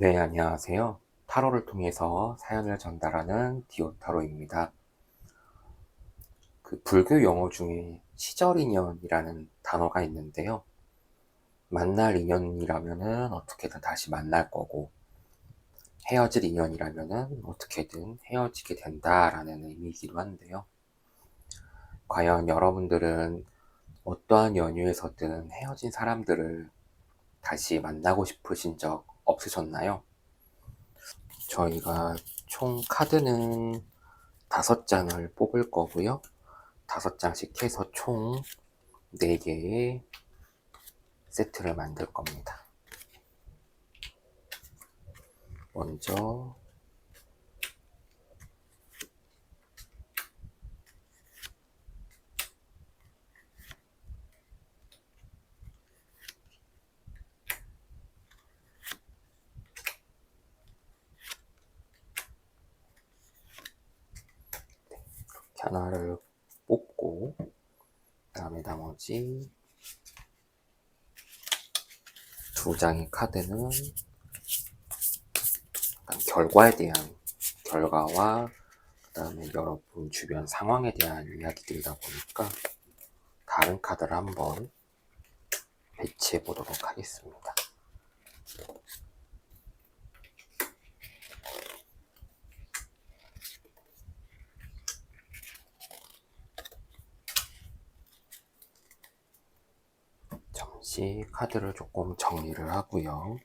네, 안녕하세요. 타로를 통해서 사연을 전달하는 디오타로입니다. 불교 용어 중에 시절인연이라는 단어가 있는데요. 만날 인연이라면은 어떻게든 다시 만날 거고, 헤어질 인연이라면은 어떻게든 헤어지게 된다라는 의미이기도 한데요. 과연 여러분들은 어떠한 연유에서든 헤어진 사람들을 다시 만나고 싶으신 적 없으셨나요? 저희가 총 카드는 5장을 뽑을 거고요. 5장씩 해서 총 4개의 세트를 만들 겁니다. 먼저 하나를 뽑고, 그 다음에 나머지 2장의 카드는 결과에 대한, 결과와 그 다음에 여러분 주변 상황에 대한 이야기들이다 보니까 다른 카드를 한번 배치해 보도록 하겠습니다. 잠시 카드를 조금 정리를 하고요.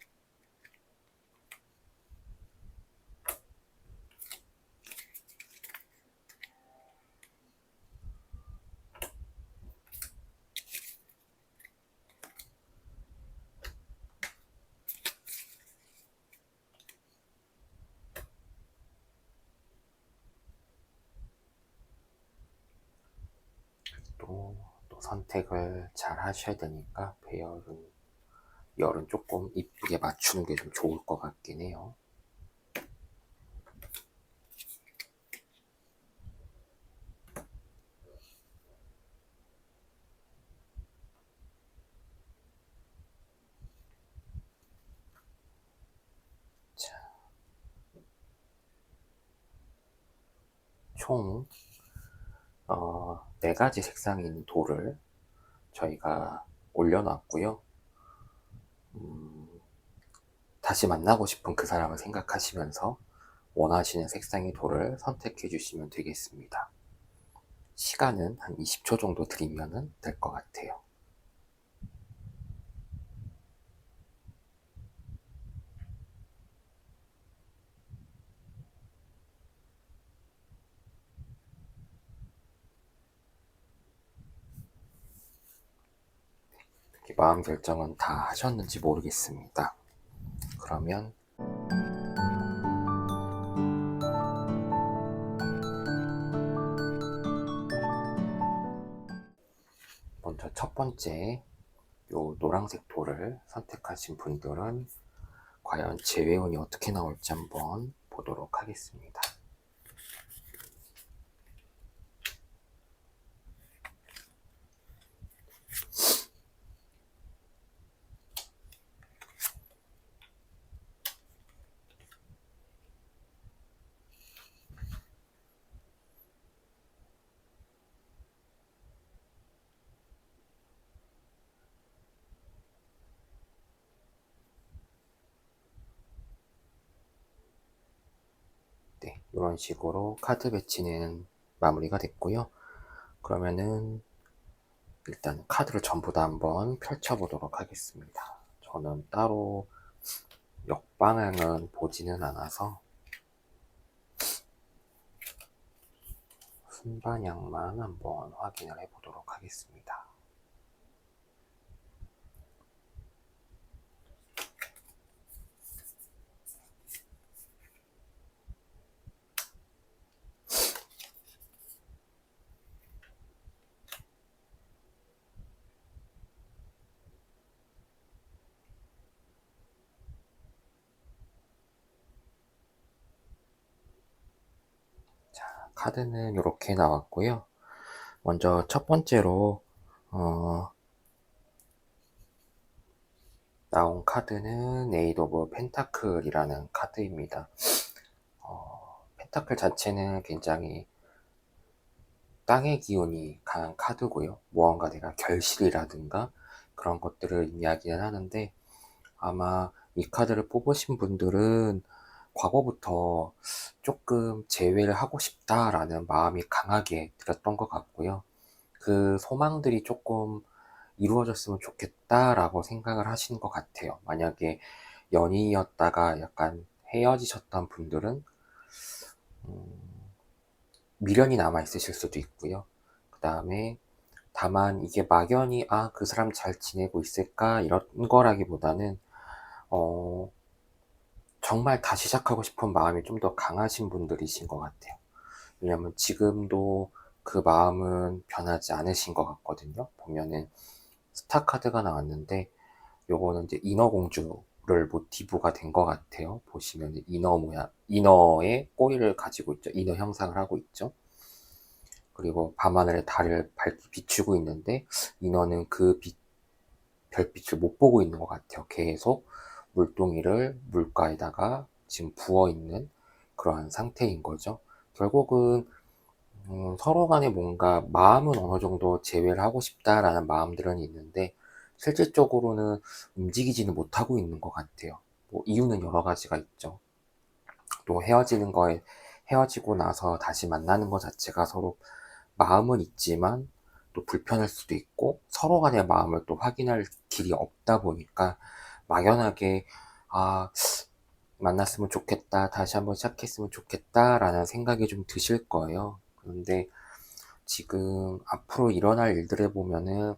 또 선택을 잘 하셔야 되니까 열은 조금 이쁘게 맞추는 게 좀 좋을 것 같긴 해요. 자, 총 4가지 색상이 있는 돌을 저희가 올려놨고요. 다시 만나고 싶은 그 사람을 생각하시면서 원하시는 색상의 돌을 선택해 주시면 되겠습니다. 시간은 한 20초 정도 드리면 될 것 같아요. 마음 결정은 다 하셨는지 모르겠습니다. 그러면 먼저 첫 번째 요 노란색 돌을 선택하신 분들은 과연 재회운이 어떻게 나올지 한번 보도록 하겠습니다. 네, 이런 식으로 카드 배치는 마무리가 됐고요. 그러면은 일단 카드를 전부 다 한번 펼쳐보도록 하겠습니다. 저는 따로 역방향은 보지는 않아서 순방향만 한번 확인을 해보도록 하겠습니다. 카드는 이렇게 나왔고요. 먼저 첫 번째로 나온 카드는 에이드 오브 펜타클이라는 카드입니다. 펜타클 자체는 굉장히 땅의 기운이 강한 카드고요. 무언가 내가 결실이라든가 그런 것들을 이야기는 하는데, 아마 이 카드를 뽑으신 분들은 과거부터 조금 재회를 하고 싶다라는 마음이 강하게 들었던 것 같고요. 그 소망들이 조금 이루어졌으면 좋겠다라고 생각을 하시는 것 같아요. 만약에 연인이었다가 약간 헤어지셨던 분들은 미련이 남아 있으실 수도 있고요. 그 다음에 다만 이게 막연히 그 사람 잘 지내고 있을까 이런 거라기보다는 어, 정말 다시 시작하고 싶은 마음이 좀 더 강하신 분들이신 것 같아요. 왜냐면 지금도 그 마음은 변하지 않으신 것 같거든요. 보면은 스타 카드가 나왔는데, 요거는 이제 인어공주를 모티브가 된 것 같아요. 보시면 인어 모양, 인어의 꼬리를 가지고 있죠. 인어 형상을 하고 있죠. 그리고 밤하늘에 달을 밝게 비추고 있는데, 인어는 그 별빛을 못 보고 있는 것 같아요. 계속 물동이를 물가에다가 지금 부어 있는 그러한 상태인 거죠. 결국은 서로 간에 뭔가 마음은 어느 정도 재회를 하고 싶다라는 마음들은 있는데, 실질적으로는 움직이지는 못하고 있는 것 같아요. 뭐 이유는 여러 가지가 있죠. 또 헤어지고 나서 다시 만나는 것 자체가 서로 마음은 있지만 또 불편할 수도 있고, 서로 간의 마음을 또 확인할 길이 없다 보니까 막연하게 아, 만났으면 좋겠다, 다시 한번 시작했으면 좋겠다라는 생각이 좀 드실 거예요. 그런데 지금 앞으로 일어날 일들을 보면은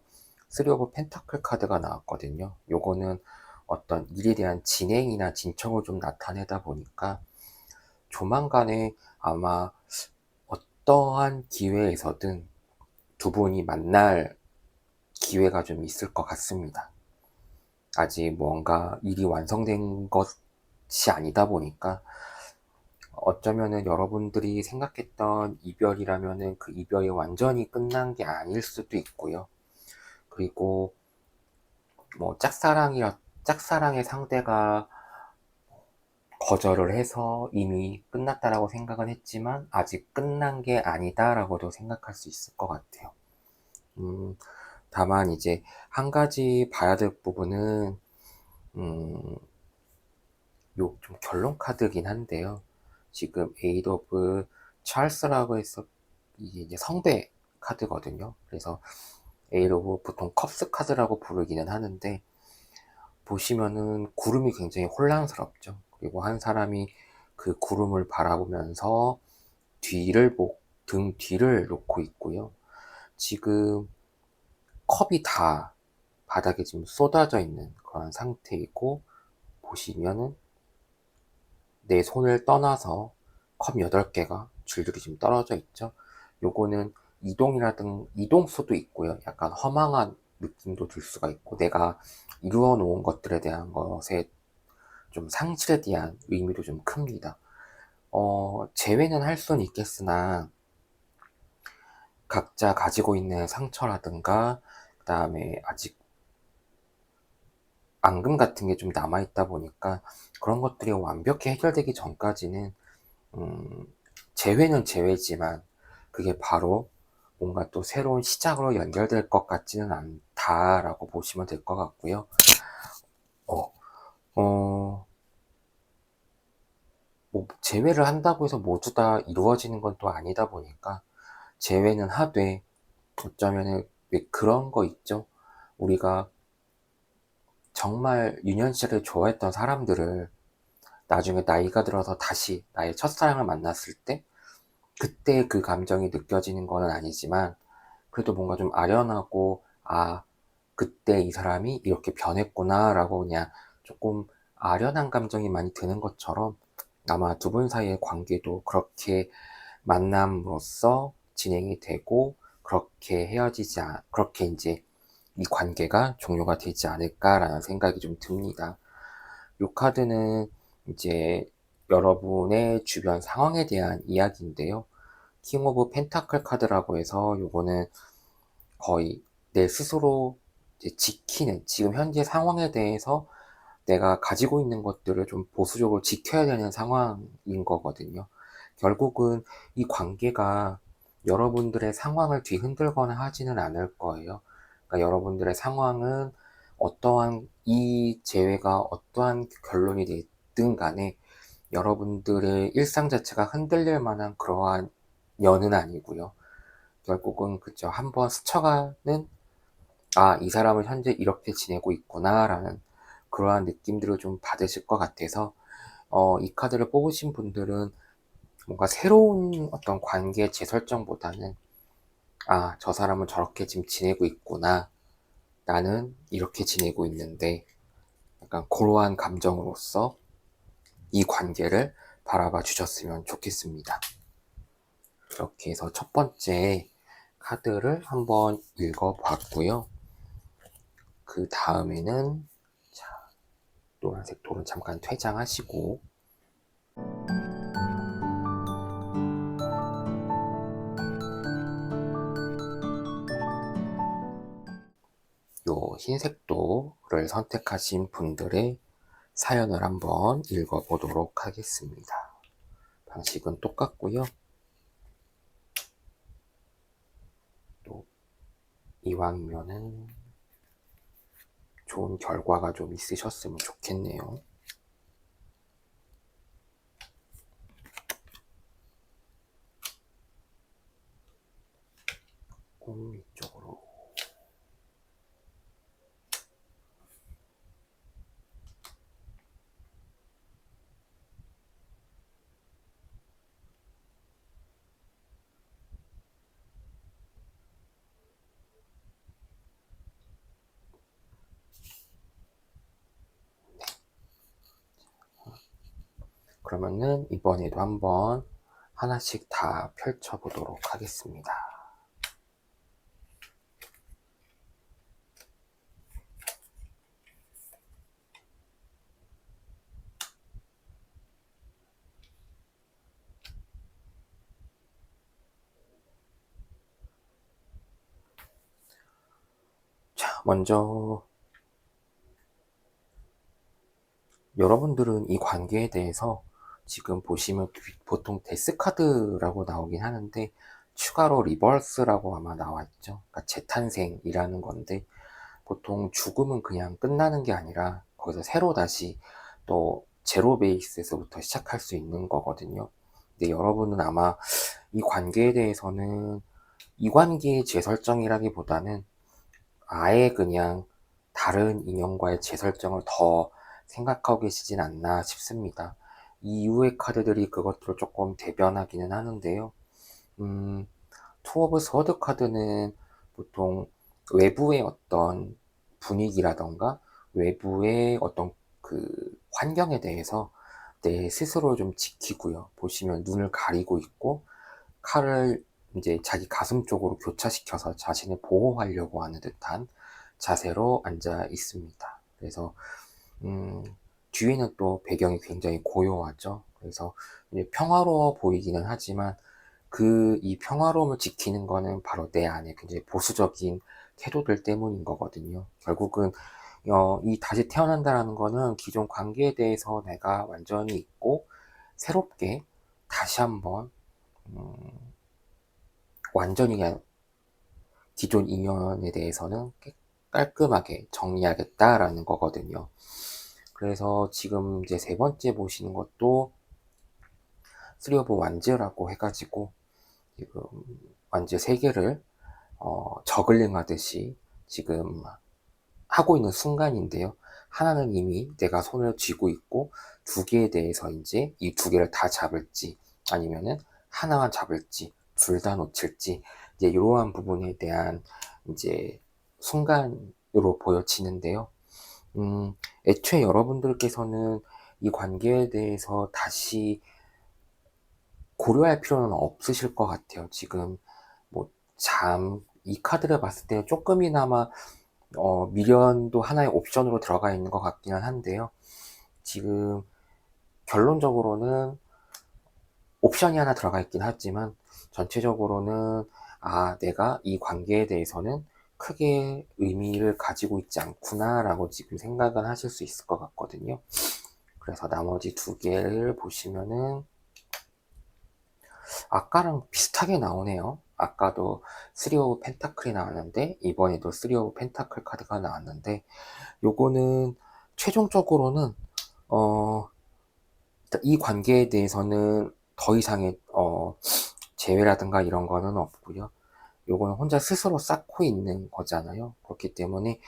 쓰리 오브 펜타클 카드가 나왔거든요. 요거는 어떤 일에 대한 진행이나 진척을 좀 나타내다 보니까 조만간에 아마 어떠한 기회에서든 두 분이 만날 기회가 좀 있을 것 같습니다. 아직 뭔가 일이 완성된 것이 아니다 보니까 어쩌면은 여러분들이 생각했던 이별이라면은 그 이별이 완전히 끝난 게 아닐 수도 있고요. 그리고 뭐 짝사랑의 상대가 거절을 해서 이미 끝났다라고 생각은 했지만 아직 끝난 게 아니다라고도 생각할 수 있을 것 같아요. 음, 다만 이제 한 가지 봐야 될 부분은 음, 요 좀 결론 카드긴 한데요. 지금 에이드 오브 찰스라고 해서 이게 이제 성배 카드거든요. 그래서 에이드 오브 보통 컵스 카드라고 부르기는 하는데, 보시면은 구름이 굉장히 혼란스럽죠. 그리고 한 사람이 그 구름을 바라보면서 등 뒤를 놓고 있고요. 지금 컵이 다 바닥에 지금 쏟아져 있는 그런 상태이고, 보시면은 내 손을 떠나서 컵 8개가 줄줄이 지금 떨어져 있죠. 요거는 이동수도 있고요. 약간 허망한 느낌도 들 수가 있고, 내가 이루어 놓은 것들에 대한 것에 좀 상실에 대한 의미도 좀 큽니다. 재회는 할 수는 있겠으나 각자 가지고 있는 상처라든가 그 다음에 아직 앙금 같은 게 좀 남아있다 보니까 그런 것들이 완벽히 해결되기 전까지는 음, 재회는 재회지만 그게 바로 뭔가 또 새로운 시작으로 연결될 것 같지는 않다라고 보시면 될 것 같고요. 어, 어, 뭐 재회를 한다고 해서 모두 다 이루어지는 건 또 아니다 보니까 재회는 하되, 어쩌면은 왜 그런 거 있죠? 우리가 정말 유년 시절에 좋아했던 사람들을 나중에 나이가 들어서 다시 나의 첫사랑을 만났을 때 그때 그 감정이 느껴지는 건 아니지만 그래도 뭔가 좀 아련하고, 그때 이 사람이 이렇게 변했구나 라고 그냥 조금 아련한 감정이 많이 드는 것처럼, 아마 두 분 사이의 관계도 그렇게 만남으로써 진행이 되고 그렇게 이제 이 관계가 종료가 되지 않을까라는 생각이 좀 듭니다. 이 카드는 이제 여러분의 주변 상황에 대한 이야기인데요. 킹 오브 펜타클 카드라고 해서 요거는 거의 내 스스로 이제 지키는, 지금 현재 상황에 대해서 내가 가지고 있는 것들을 좀 보수적으로 지켜야 되는 상황인 거거든요. 결국은 이 관계가 여러분들의 상황을 뒤흔들거나 하지는 않을 거예요. 그러니까 여러분들의 상황은 어떠한 이 재회가 어떠한 결론이 됐든 간에 여러분들의 일상 자체가 흔들릴 만한 그러한 연은 아니고요. 결국은 그죠. 한번 스쳐가는 이 사람은 현재 이렇게 지내고 있구나 라는 그러한 느낌들을 좀 받으실 것 같아서 이 카드를 뽑으신 분들은 뭔가 새로운 어떤 관계 재설정보다는 저 사람은 저렇게 지금 지내고 있구나, 나는 이렇게 지내고 있는데, 약간 그러한 감정으로서 이 관계를 바라봐 주셨으면 좋겠습니다. 이렇게 해서 첫 번째 카드를 한번 읽어봤고요. 그 다음에는 노란색 돌은 잠깐 퇴장하시고 요 흰색 돌을 선택하신 분들의 사연을 한번 읽어보도록 하겠습니다. 방식은 똑같고요. 또 이왕이면은 좋은 결과가 좀 있으셨으면 좋겠네요. 이쪽으로. 그러면은 이번에도 한번 하나씩 다 펼쳐보도록 하겠습니다. 자, 먼저 여러분들은 이 관계에 대해서 지금 보시면 보통 데스카드라고 나오긴 하는데 추가로 리버스라고 아마 나와있죠. 그러니까 재탄생이라는 건데 보통 죽음은 그냥 끝나는 게 아니라 거기서 새로 다시 또 제로 베이스에서부터 시작할 수 있는 거거든요. 근데 여러분은 아마 이 관계에 대해서는 이 관계의 재설정이라기보다는 아예 그냥 다른 인연과의 재설정을 더 생각하고 계시진 않나 싶습니다. 이 이후의 카드들이 그것들을 조금 대변하기는 하는데요. 투 오브 서드 카드는 보통 외부의 어떤 분위기라던가 외부의 어떤 그 환경에 대해서 내 스스로 좀 지키고요. 보시면 눈을 가리고 있고 칼을 이제 자기 가슴 쪽으로 교차시켜서 자신을 보호하려고 하는 듯한 자세로 앉아 있습니다. 그래서 뒤에는 또 배경이 굉장히 고요하죠. 그래서 이제 평화로워 보이기는 하지만 이 평화로움을 지키는 거는 바로 내 안에 굉장히 보수적인 태도들 때문인 거거든요. 결국은 이 다시 태어난다라는 거는 기존 관계에 대해서 내가 완전히 잊고 새롭게 다시 한번 완전히 그냥 기존 인연에 대해서는 깔끔하게 정리하겠다라는 거거든요. 그래서 지금 이제 세 번째 보시는 것도 쓰리 오브 완즈라고 해가지고 지금 완즈 3개를 저글링 하듯이 지금 하고 있는 순간인데요. 하나는 이미 내가 손을 쥐고 있고 2개에 대해서 이제 이 2개를 다 잡을지 아니면은 하나만 잡을지 둘 다 놓칠지 이제 이러한 부분에 대한 이제 순간으로 보여지는데요. 애초에 여러분들께서는 이 관계에 대해서 다시 고려할 필요는 없으실 것 같아요. 지금 이 카드를 봤을 때는 조금이나마 미련도 하나의 옵션으로 들어가 있는 것 같기는 한데요. 지금 결론적으로는 옵션이 하나 들어가 있긴 하지만 전체적으로는 내가 이 관계에 대해서는 크게 의미를 가지고 있지 않구나 라고 지금 생각은 하실 수 있을 것 같거든요. 그래서 나머지 두 개를 보시면은 아까랑 비슷하게 나오네요. 아까도 3 오브 펜타클이 나왔는데 이번에도 3 오브 펜타클 카드가 나왔는데, 요거는 최종적으로는 일단 이 관계에 대해서는 더 이상의 재회라든가 이런 거는 없고요. 요거는 혼자 스스로 쌓고 있는 거잖아요. 그렇기 때문에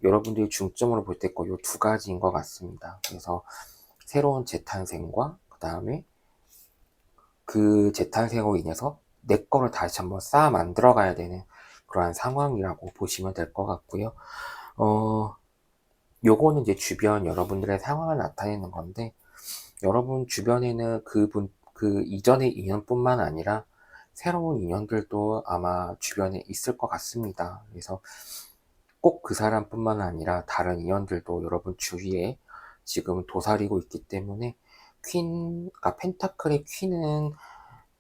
여러분들이 중점으로 볼 때 거 요 두 가지인 것 같습니다. 그래서 새로운 재탄생과 그 다음에 그 재탄생으로 인해서 내 거를 다시 한번 쌓아 만들어 가야 되는 그러한 상황이라고 보시면 될 것 같고요. 요거는 이제 주변 여러분들의 상황을 나타내는 건데, 여러분 주변에는 그 이전의 인연뿐만 아니라 새로운 인연들도 아마 주변에 있을 것 같습니다. 그래서 꼭 그 사람뿐만 아니라 다른 인연들도 여러분 주위에 지금 도사리고 있기 때문에, 그러니까 펜타클의 퀸은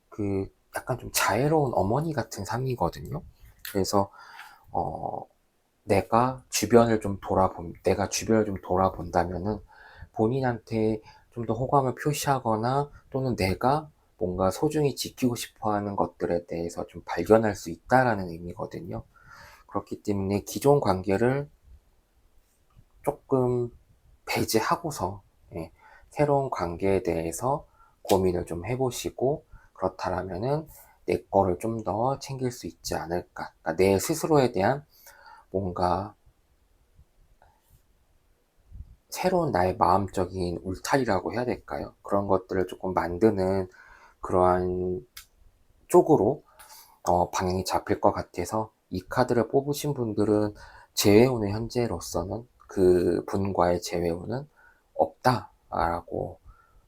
그 약간 좀 자애로운 어머니 같은 상이거든요. 그래서 내가 주변을 좀 돌아본다면은 본인한테 좀 더 호감을 표시하거나, 또는 내가 뭔가 소중히 지키고 싶어 하는 것들에 대해서 좀 발견할 수 있다라는 의미거든요. 그렇기 때문에 기존 관계를 조금 배제하고서, 예, 새로운 관계에 대해서 고민을 좀 해보시고, 그렇다면은 내 거를 좀 더 챙길 수 있지 않을까. 그러니까 내 스스로에 대한 뭔가 새로운 나의 마음적인 울타리라고 해야 될까요? 그런 것들을 조금 만드는 그러한 쪽으로 방향이 잡힐 것 같아서, 이 카드를 뽑으신 분들은 재회운의 현재로서는 그 분과의 재회운은 없다라고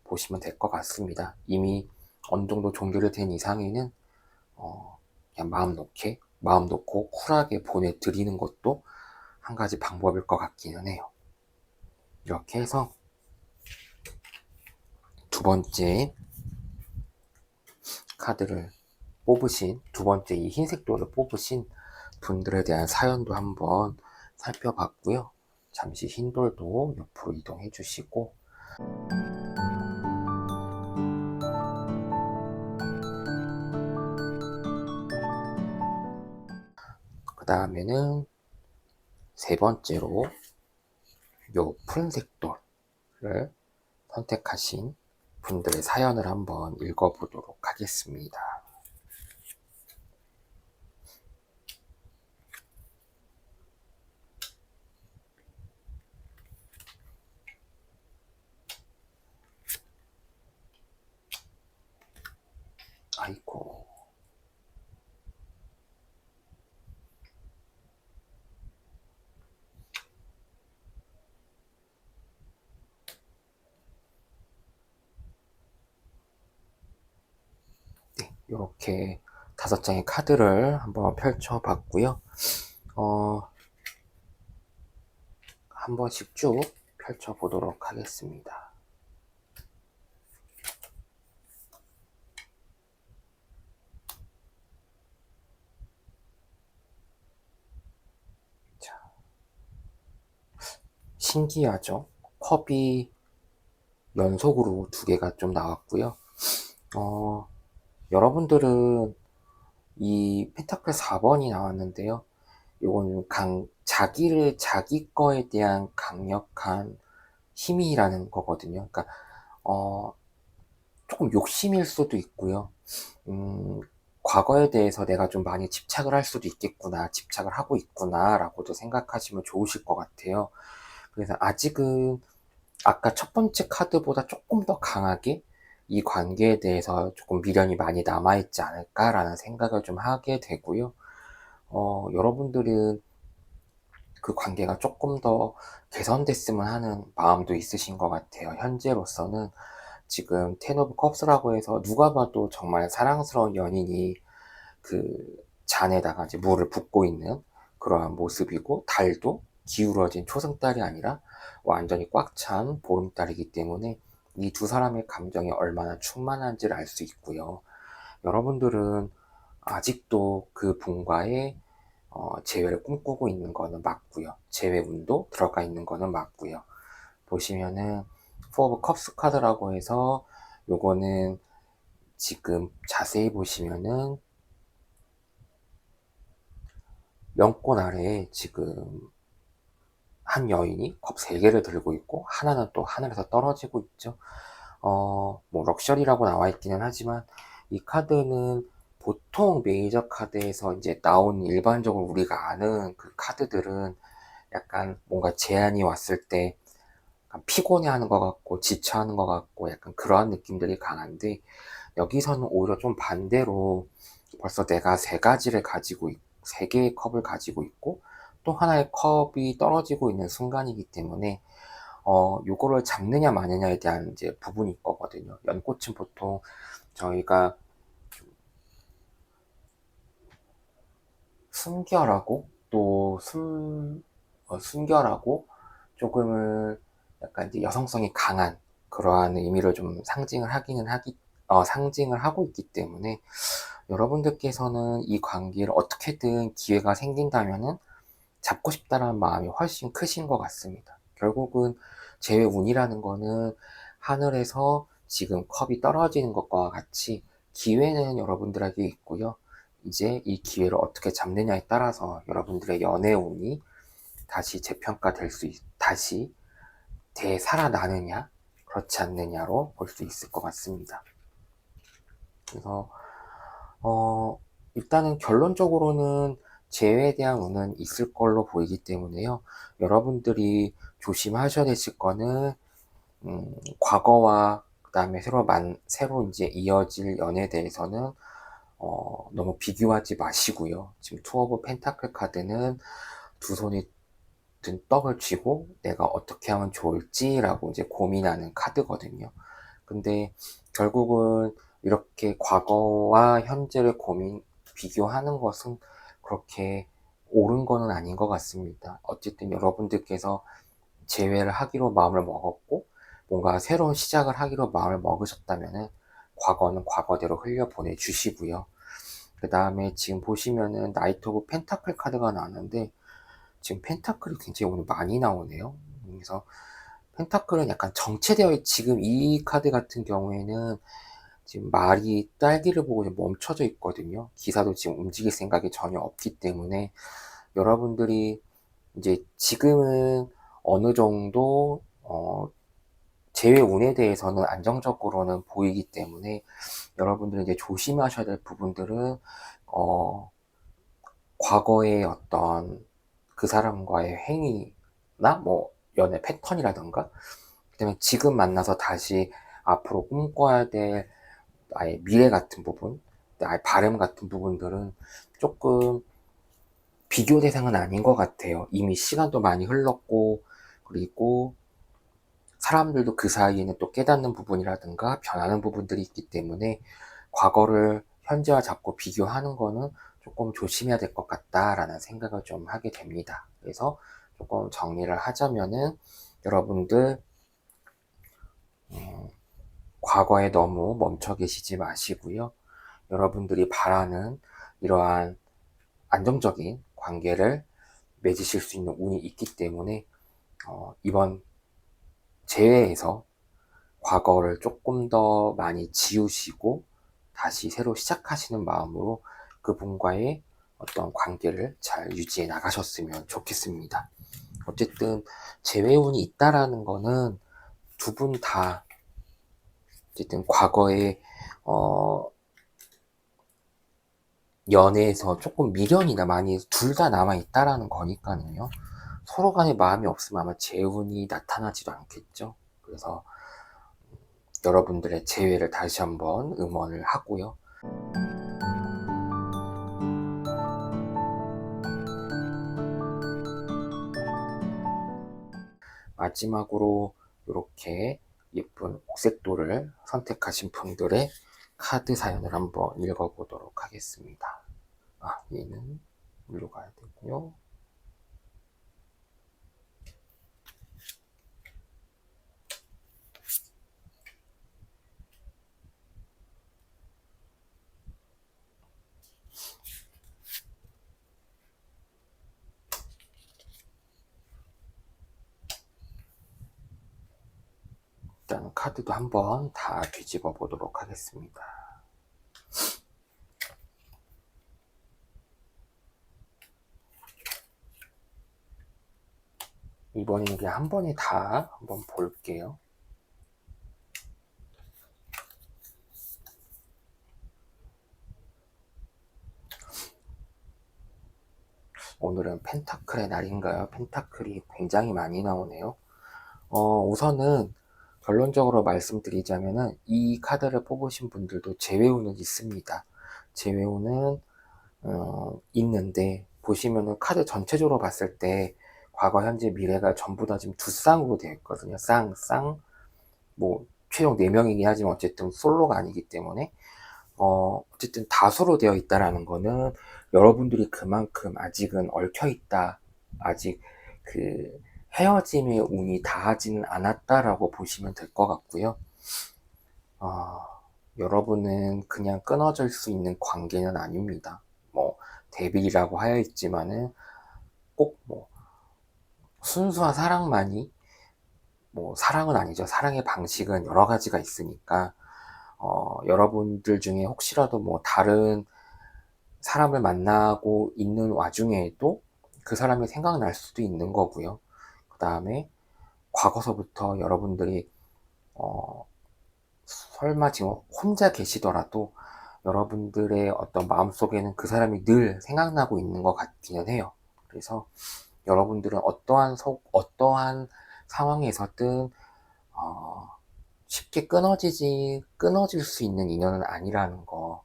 보시면 될 것 같습니다. 이미 어느 정도 종결이 된 이상에는 그냥 마음 놓고 쿨하게 보내드리는 것도 한 가지 방법일 것 같기는 해요. 이렇게 해서 두 번째 카드를 뽑으신, 두 번째 이 흰색 돌을 뽑으신 분들에 대한 사연도 한번 살펴봤고요. 잠시 흰 돌도 옆으로 이동해 주시고, 그 다음에는 세 번째로 요 푸른색 돌을 선택하신 분들의 사연을 한번 읽어보도록 하겠습니다. 아이고. 네, 이렇게 5장의 카드를 한번 펼쳐봤고요. 한 번씩 쭉 펼쳐보도록 하겠습니다. 자, 신기하죠? 컵이 연속으로 두 개가 좀 나왔고요. 여러분들은 이 펜타클 4번이 나왔는데요. 이건 자기 거에 대한 강력한 힘이라는 거거든요. 그러니까, 조금 욕심일 수도 있고요. 과거에 대해서 내가 좀 많이 집착을 할 수도 있겠구나, 집착을 하고 있구나, 라고도 생각하시면 좋으실 것 같아요. 그래서 아직은 아까 첫 번째 카드보다 조금 더 강하게 이 관계에 대해서 조금 미련이 많이 남아있지 않을까라는 생각을 좀 하게 되고요. 여러분들은 그 관계가 조금 더 개선됐으면 하는 마음도 있으신 것 같아요. 현재로서는 지금 텐 오브 컵스라고 해서 누가 봐도 정말 사랑스러운 연인이 그 잔에다가 이제 물을 붓고 있는 그러한 모습이고, 달도 기울어진 초승달이 아니라 완전히 꽉 찬 보름달이기 때문에 이 두 사람의 감정이 얼마나 충만한지를 알 수 있고요. 여러분들은 아직도 그 분과의 재회를 꿈꾸고 있는 거는 맞고요. 재회 운도 들어가 있는 거는 맞고요. 보시면은 포 오브 컵스 카드라고 해서 요거는 지금 자세히 보시면은 명권 아래에 지금 한 여인이 컵 3개를 들고 있고 하나는 또 하늘에서 떨어지고 있죠. 뭐 럭셔리라고 나와 있기는 하지만 이 카드는 보통 메이저 카드에서 이제 나온 일반적으로 우리가 아는 그 카드들은 약간 뭔가 제한이 왔을 때 약간 피곤해하는 것 같고 지쳐하는 것 같고 약간 그러한 느낌들이 강한데 여기서는 오히려 좀 반대로 벌써 내가 세 개의 컵을 가지고 있고 또 하나의 컵이 떨어지고 있는 순간이기 때문에 요거를 잡느냐 마느냐에 대한 이제 부분이 있거든요. 연꽃은 보통 저희가 순결하고 또 순결하고 조금은 약간 이제 여성성이 강한 그러한 의미를 좀 상징을 하고 있기 때문에 여러분들께서는 이 관계를 어떻게든 기회가 생긴다면은 잡고 싶다는 마음이 훨씬 크신 것 같습니다. 결국은 재회운이라는 거는 하늘에서 지금 컵이 떨어지는 것과 같이 기회는 여러분들에게 있고요. 이제 이 기회를 어떻게 잡느냐에 따라서 여러분들의 연애운이 다시 되살아나느냐, 그렇지 않느냐로 볼 수 있을 것 같습니다. 그래서, 일단은 결론적으로는 재회에 대한 운은 있을 걸로 보이기 때문에요. 여러분들이 조심하셔야 되실 거는, 과거와 그 다음에 새로 이제 이어질 연애에 대해서는, 너무 비교하지 마시고요. 지금 투어 오브 펜타클 카드는 두 손이 든 떡을 쥐고 내가 어떻게 하면 좋을지라고 이제 고민하는 카드거든요. 근데 결국은 이렇게 과거와 현재를 비교하는 것은 그렇게 옳은 거는 아닌 것 같습니다. 어쨌든 여러분들께서 재회를 하기로 마음을 먹었고 뭔가 새로운 시작을 하기로 마음을 먹으셨다면은 과거는 과거대로 흘려보내 주시고요. 그 다음에 지금 보시면은 나이트 오브 펜타클 카드가 나왔는데 지금 펜타클이 굉장히 오늘 많이 나오네요. 그래서 펜타클은 약간 지금 이 카드 같은 경우에는 지금 말이 딸기를 보고 멈춰져 있거든요. 기사도 지금 움직일 생각이 전혀 없기 때문에 여러분들이 이제 지금은 어느 정도 재회 운에 대해서는 안정적으로는 보이기 때문에 여러분들이 이제 조심하셔야 될 부분들은 과거의 어떤 그 사람과의 행위나 뭐 연애 패턴이라던가 그다음에 지금 만나서 다시 앞으로 꿈꿔야 될 아예 미래 같은 부분, 아예 바람 같은 부분들은 조금 비교 대상은 아닌 것 같아요. 이미 시간도 많이 흘렀고 그리고 사람들도 그 사이에는 또 깨닫는 부분이라든가 변하는 부분들이 있기 때문에 과거를 현재와 자꾸 비교하는 거는 조금 조심해야 될 것 같다라는 생각을 좀 하게 됩니다. 그래서 조금 정리를 하자면은 여러분들 과거에 너무 멈춰 계시지 마시고요. 여러분들이 바라는 이러한 안정적인 관계를 맺으실 수 있는 운이 있기 때문에 이번 재회에서 과거를 조금 더 많이 지우시고 다시 새로 시작하시는 마음으로 그분과의 어떤 관계를 잘 유지해 나가셨으면 좋겠습니다. 어쨌든 재회운이 있다라는 거는 두 분 다 어쨌든 과거에 연애에서 조금 미련이나 많이 둘 다 남아 있다라는 거니까요. 서로 간에 마음이 없으면 아마 재운이 나타나지도 않겠죠. 그래서 여러분들의 재회를 다시 한번 응원을 하고요. 마지막으로 이렇게 예쁜 옥색돌을 선택하신 분들의 카드 사연을 한번 읽어보도록 하겠습니다. 얘는 일로 가야 되고요. 일단 카드도 한번 다 뒤집어 보도록 하겠습니다. 이번에는 그냥 한 번에 다 한번 볼게요. 오늘은 펜타클의 날인가요? 펜타클이 굉장히 많이 나오네요. 우선은 결론적으로 말씀드리자면은 이 카드를 뽑으신 분들도 재회운은 있습니다. 재회운은 있는데 보시면은 카드 전체적으로 봤을 때 과거, 현재, 미래가 전부 다 지금 두 쌍으로 되어 있거든요. 쌍, 뭐 최종 4명이긴 하지만 어쨌든 솔로가 아니기 때문에 어쨌든 다수로 되어 있다라는 거는 여러분들이 그만큼 아직은 얽혀 있다. 아직 그 헤어짐의 운이 닿아지는 않았다라고 보시면 될 것 같고요. 여러분은 그냥 끊어질 수 있는 관계는 아닙니다. 뭐 데빌이라고 하여 있지만은 꼭 뭐 순수한 사랑만이 뭐 사랑은 아니죠. 사랑의 방식은 여러 가지가 있으니까 여러분들 중에 혹시라도 뭐 다른 사람을 만나고 있는 와중에도 그 사람이 생각날 수도 있는 거고요. 그 다음에 과거서부터 여러분들이 설마 지금 혼자 계시더라도 여러분들의 어떤 마음속에는 그 사람이 늘 생각나고 있는 것 같기는 해요. 그래서 여러분들은 어떠한 상황에서든 쉽게 끊어질 수 있는 인연은 아니라는 거.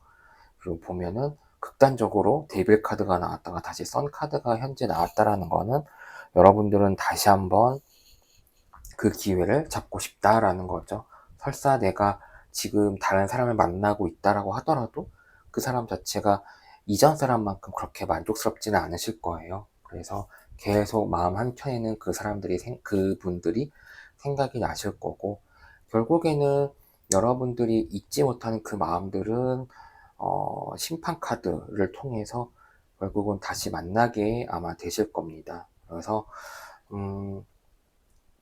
그리고 보면은 극단적으로 데빌 카드가 나왔다가 다시 선 카드가 현재 나왔다라는 거는 여러분들은 다시 한번 그 기회를 잡고 싶다라는 거죠. 설사 내가 지금 다른 사람을 만나고 있다라고 하더라도 그 사람 자체가 이전 사람만큼 그렇게 만족스럽지는 않으실 거예요. 그래서 계속 마음 한켠에는 그분들이 생각이 나실 거고, 결국에는 여러분들이 잊지 못하는 그 마음들은 심판 카드를 통해서 결국은 다시 만나게 아마 되실 겁니다. 그래서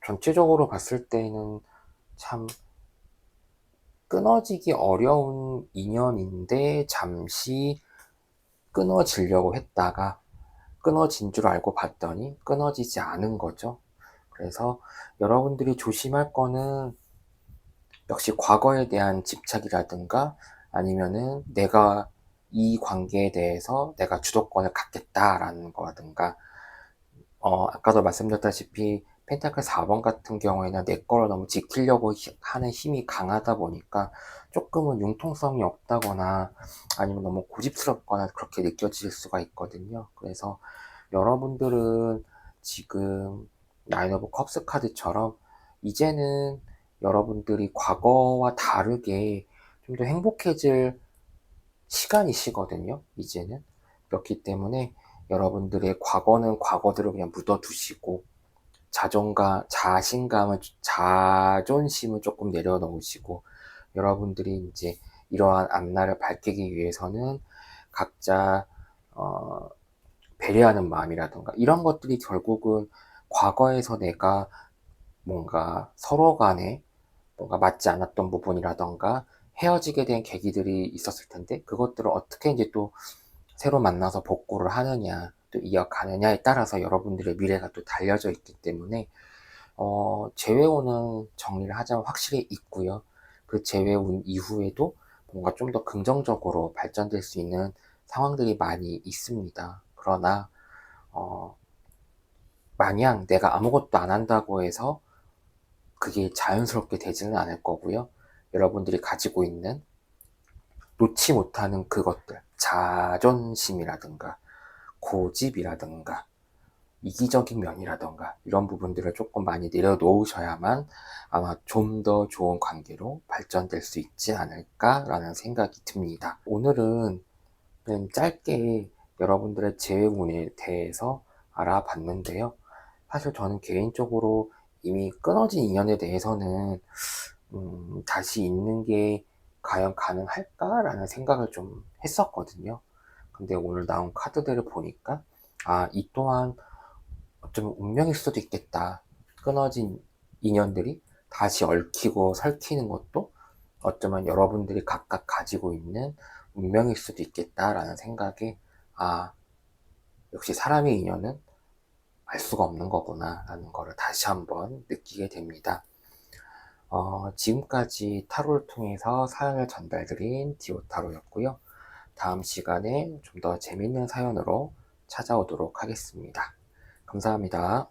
전체적으로 봤을 때는 참 끊어지기 어려운 인연인데 잠시 끊어지려고 했다가 끊어진 줄 알고 봤더니 끊어지지 않은 거죠. 그래서 여러분들이 조심할 거는 역시 과거에 대한 집착이라든가 아니면은 내가 이 관계에 대해서 내가 주도권을 갖겠다라는 거라든가 아까도 말씀드렸다시피 펜타클 4번 같은 경우에는 내 거를 너무 지키려고 하는 힘이 강하다 보니까 조금은 융통성이 없다거나 아니면 너무 고집스럽거나 그렇게 느껴질 수가 있거든요. 그래서 여러분들은 지금 나인 오브 컵스 카드처럼 이제는 여러분들이 과거와 다르게 좀 더 행복해질 시간이시거든요. 이제는. 그렇기 때문에 여러분들의 과거는 과거대로 그냥 묻어두시고 자존심을 조금 내려놓으시고 여러분들이 이제 이러한 앞날을 밝히기 위해서는 각자 배려하는 마음이라던가 이런 것들이 결국은 과거에서 내가 뭔가 서로 간에 뭔가 맞지 않았던 부분이라던가 헤어지게 된 계기들이 있었을 텐데 그것들을 어떻게 이제 또 새로 만나서 복구를 하느냐 또 이어가느냐에 따라서 여러분들의 미래가 또 달려져 있기 때문에 재회운은 정리를 하자면 확실히 있고요. 그 재회운 이후에도 뭔가 좀 더 긍정적으로 발전될 수 있는 상황들이 많이 있습니다. 그러나 마냥 내가 아무것도 안 한다고 해서 그게 자연스럽게 되지는 않을 거고요. 여러분들이 가지고 있는 놓지 못하는 그것들, 자존심이라든가 고집이라든가 이기적인 면이라든가 이런 부분들을 조금 많이 내려놓으셔야만 아마 좀 더 좋은 관계로 발전될 수 있지 않을까라는 생각이 듭니다. 오늘은 그냥 짧게 여러분들의 재회운에 대해서 알아봤는데요. 사실 저는 개인적으로 이미 끊어진 인연에 대해서는 다시 있는 게 과연 가능할까라는 생각을 좀 했었거든요. 근데 오늘 나온 카드들을 보니까 이 또한 어쩌면 운명일 수도 있겠다. 끊어진 인연들이 다시 얽히고 설키는 것도 어쩌면 여러분들이 각각 가지고 있는 운명일 수도 있겠다라는 생각에, 아, 역시 사람의 인연은 알 수가 없는 거구나 라는 거를 다시 한번 느끼게 됩니다. 지금까지 타로를 통해서 사연을 전달드린 디오타로였고요. 다음 시간에 좀 더 재밌는 사연으로 찾아오도록 하겠습니다. 감사합니다.